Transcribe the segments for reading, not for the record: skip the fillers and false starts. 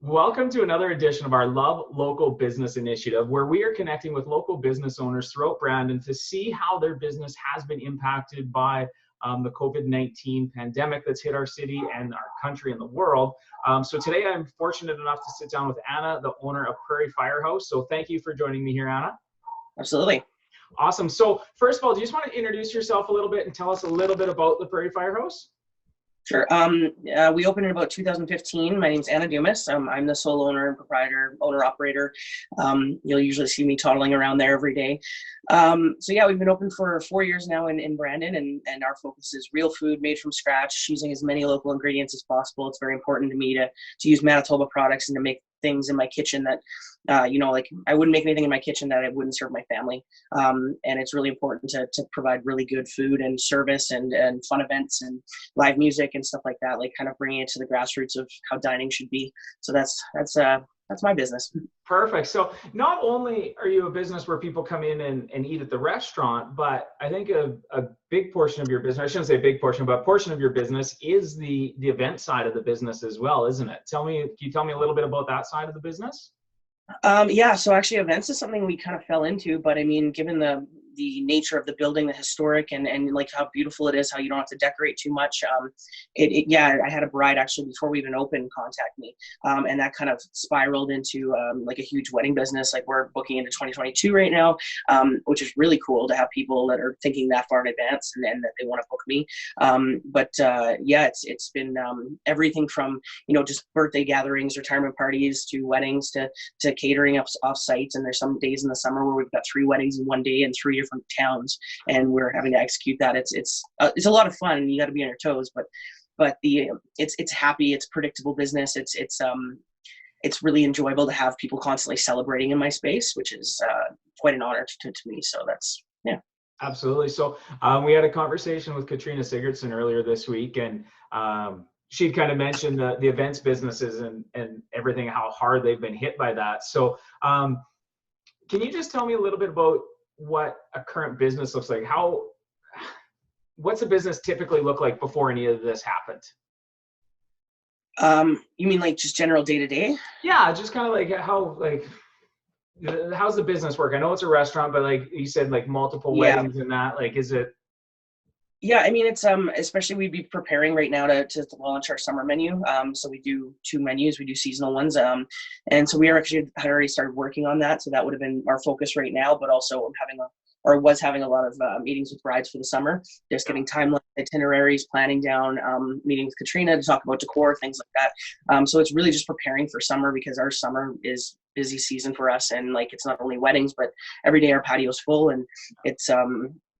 Welcome to another edition of our Love Local Business Initiative, where we are connecting with local business owners throughout Brandon to see how their business has been impacted by the COVID-19 pandemic that's hit our city and our country and the world. So today I'm fortunate enough to sit down with Anna, the owner of Prairie Firehouse. So thank you for joining me here, Anna. Absolutely. Awesome. So first of all, do you just want to introduce yourself a little bit and tell us a little bit about the Prairie Firehouse? Sure. We opened in about 2015. My name's Anna Dumas. I'm the sole owner and proprietor, owner-operator. You'll usually see me toddling around there every day. So yeah, we've been open for 4 years now in Brandon, and our focus is real food made from scratch, using as many local ingredients as possible. It's very important to me to use Manitoba products and to make things in my kitchen that, like I wouldn't make anything in my kitchen that I wouldn't serve my family. And it's really important to provide really good food and service and fun events and live music and stuff like that, like kind of bringing it to the grassroots of how dining should be. So that's my business. Perfect. So not only are you a business where people come in and eat at the restaurant, but I think a big portion of your business, I shouldn't say a big portion, but a portion of your business is the event side of the business as well, isn't it? Can you tell me a little bit about that side of the business? Yeah, so actually events is something we kind of fell into, but I mean, given the nature of the building, the historic and like how beautiful it is, how you don't have to decorate too much. Yeah, I had a bride actually before we even opened contact me. And that kind of spiraled into like a huge wedding business. Like we're booking into 2022 right now, which is really cool to have people that are thinking that far in advance and that they want to book me. Yeah, it's been everything from, just birthday gatherings, retirement parties to weddings to catering off site. And there's some days in the summer where we've got 3 weddings in one day in 3 different towns, and we're having to execute that. It's a lot of fun, and you got to be on your toes. But it's happy, it's predictable business. It's really enjoyable to have people constantly celebrating in my space, which is quite an honor to me. So that's yeah. Absolutely. So we had a conversation with Katrina Sigurdsson earlier this week, and she'd kind of mentioned the events businesses and everything, how hard they've been hit by that. So can you just tell me a little bit about what a current business looks like? What's a business typically look like before any of this happened? You mean like just general day to day? Yeah, just kind of like how's the business work? I know it's a restaurant, but like you said, like multiple weddings and that, like, is it? Yeah, I mean, it's especially we'd be preparing right now to launch our summer menu. So we do 2 menus. We do seasonal ones, and so we had already started working on that. So that would have been our focus right now. But also was having a lot of meetings with brides for the summer, just getting timelines, itineraries, planning down, meeting with Katrina to talk about decor, things like that. So it's really just preparing for summer, because our summer is busy season for us, and like it's not only weddings, but every day our patio's full, and it's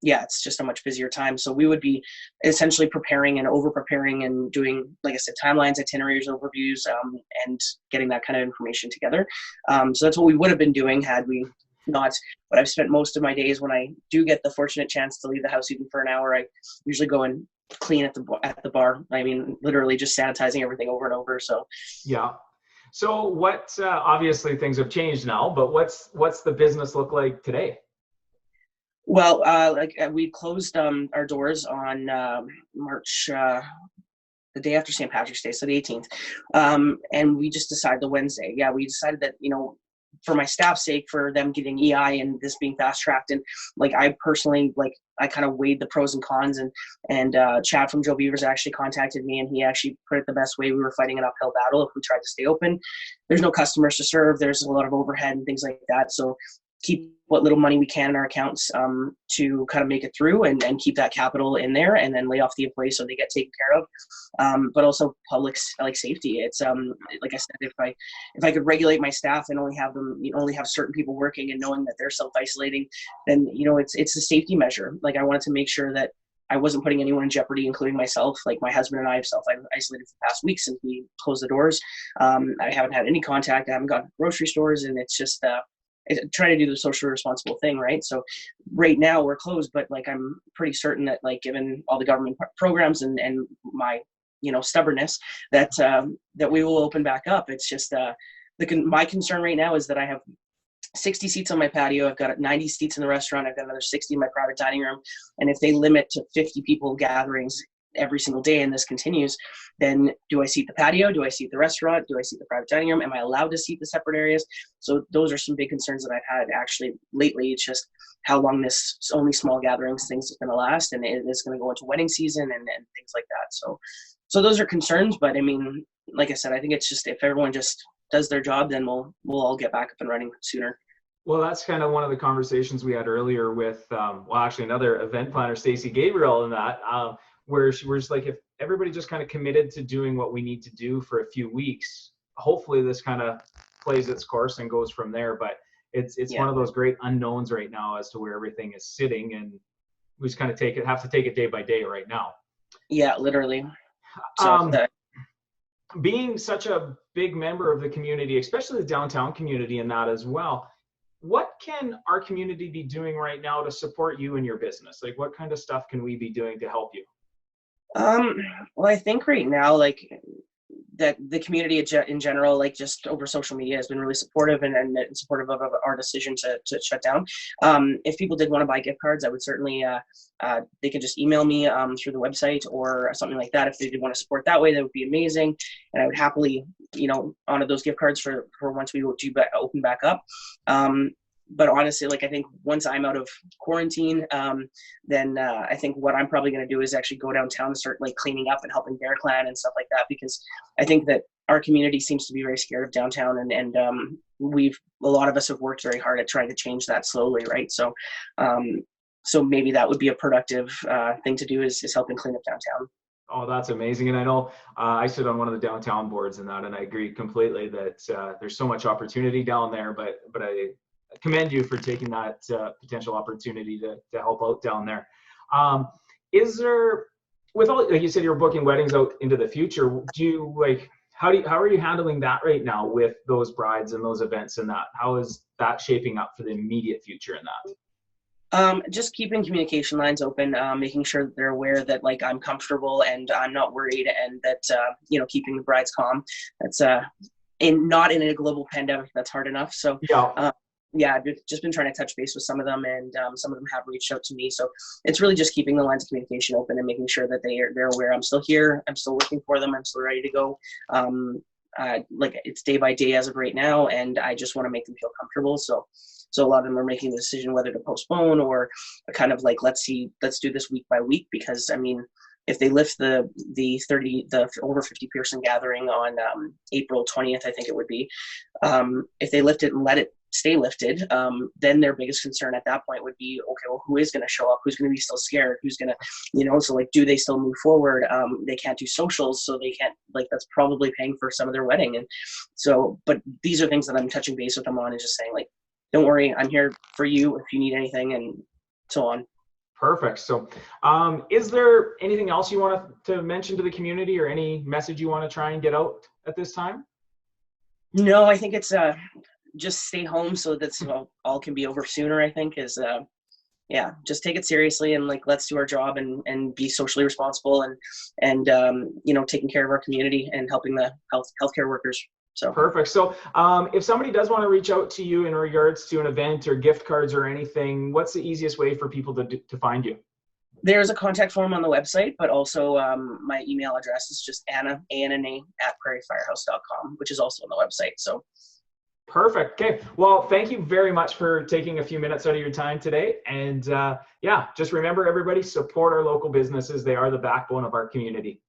it's just a much busier time. So we would be essentially preparing and over preparing and doing, like I said, timelines, itineraries, overviews, and getting that kind of information together. So that's what we would have been doing had we not. But I've spent most of my days, when I do get the fortunate chance to leave the house even for an hour, I usually go and clean at the bar. I mean, literally just sanitizing everything over and over. So Yeah. So what? Obviously, things have changed now, but what's the business look like today? Well, we closed our doors on March, the day after St. Patrick's Day, so the 18th. And we just decided the Wednesday. Yeah, we decided that, for my staff's sake, for them getting EI and this being fast tracked, and like I personally, like I kind of weighed the pros and cons, and Chad from Joe Beavers actually contacted me, and he actually put it the best way: we were fighting an uphill battle if we tried to stay open. There's no customers to serve. There's a lot of overhead and things like that. So keep what little money we can in our accounts to kind of make it through and keep that capital in there, and then lay off the employees so they get taken care of. But also public like safety. It's like I said, if I could regulate my staff and only have certain people working and knowing that they're self-isolating, then it's a safety measure. Like I wanted to make sure that I wasn't putting anyone in jeopardy, including myself. Like my husband and I have self-isolated for the past week since we closed the doors. I haven't had any contact. I haven't gone to grocery stores, and it's just trying to do the socially responsible thing, right? So right now we're closed, but like I'm pretty certain that, like, given all the government programs and my stubbornness, that we will open back up. It's just my concern right now is that I have 60 seats on my patio. I've got 90 seats in the restaurant. I've got another 60 in my private dining room. And if they limit to 50 people gatherings every single day and this continues, then do I seat the patio? Do I seat the restaurant? Do I seat the private dining room? Am I allowed to seat the separate areas? So those are some big concerns that I've had actually lately. It's just how long this only small gatherings things is going to last, and it's going to go into wedding season and things like that. So those are concerns, but I mean, like I said, I think it's just if everyone just does their job, then we'll all get back up and running sooner. Well, that's kind of one of the conversations we had earlier with, well, actually another event planner, Stacey Gabriel, in that, where she was like, if everybody just kind of committed to doing what we need to do for a few weeks, hopefully this kind of plays its course and goes from there. But it's one of those great unknowns right now as to where everything is sitting, and we just kind of have to take it day by day right now. Yeah, literally. So being such a big member of the community, especially the downtown community, in that as well, what can our community be doing right now to support you and your business? Like, what kind of stuff can we be doing to help you? Well, I think right now, like, that the community in general, like just over social media, has been really supportive and supportive of our decision to shut down. If people did want to buy gift cards, I would certainly, they could just email me through the website or something like that. If they did want to support that way, that would be amazing. And I would happily, honor those gift cards for once we do open back up. But honestly, like, I think once I'm out of quarantine, then I think what I'm probably going to do is actually go downtown and start like cleaning up and helping Bear Clan and stuff like that, because I think that our community seems to be very scared of downtown, and a lot of us have worked very hard at trying to change that slowly, right? So so maybe that would be a productive thing to do, is helping clean up downtown. Oh, that's amazing. And I know I sit on one of the downtown boards and that, and I agree completely that there's so much opportunity down there, but I commend you for taking that potential opportunity to help out down there. Is there, with all, like you said, you're booking weddings out into the future, do you like, how are you handling that right now with those brides and those events and that? How is that shaping up for the immediate future in that? Just keeping communication lines open, making sure that they're aware that like I'm comfortable and I'm not worried, and that keeping the brides calm. That's not in a global pandemic, that's hard enough. So I've just been trying to touch base with some of them, and some of them have reached out to me. So it's really just keeping the lines of communication open and making sure that they're aware I'm still here, I'm still working for them, I'm still ready to go. Like, it's day by day as of right now, and I just want to make them feel comfortable. So a lot of them are making the decision whether to postpone or kind of like, let's do this week by week, because I mean, if they lift the over 50 person gathering on April 20th, I think it would be, if they lift it and let it stay lifted, then their biggest concern at that point would be, okay, well, who is going to show up? Who's going to be still scared? Who's going to, so like, do they still move forward? They can't do socials, so they can't, like, that's probably paying for some of their wedding. And so, but these are things that I'm touching base with them on, and just saying, like, don't worry, I'm here for you if you need anything, and so on. Perfect. So is there anything else you want to mention to the community, or any message you want to try and get out at this time? No, I think it's just stay home so that's all can be over sooner. I think is just take it seriously, and like, let's do our job and be socially responsible, and taking care of our community and helping the healthcare workers. So perfect. So if somebody does want to reach out to you in regards to an event or gift cards or anything, what's the easiest way for people to find you? There's a contact form on the website, but also my email address is just Anna, ANNA, @prairiefirehouse.com, which is also on the website. So perfect. Okay. Well, thank you very much for taking a few minutes out of your time today. And just remember, everybody, support our local businesses. They are the backbone of our community.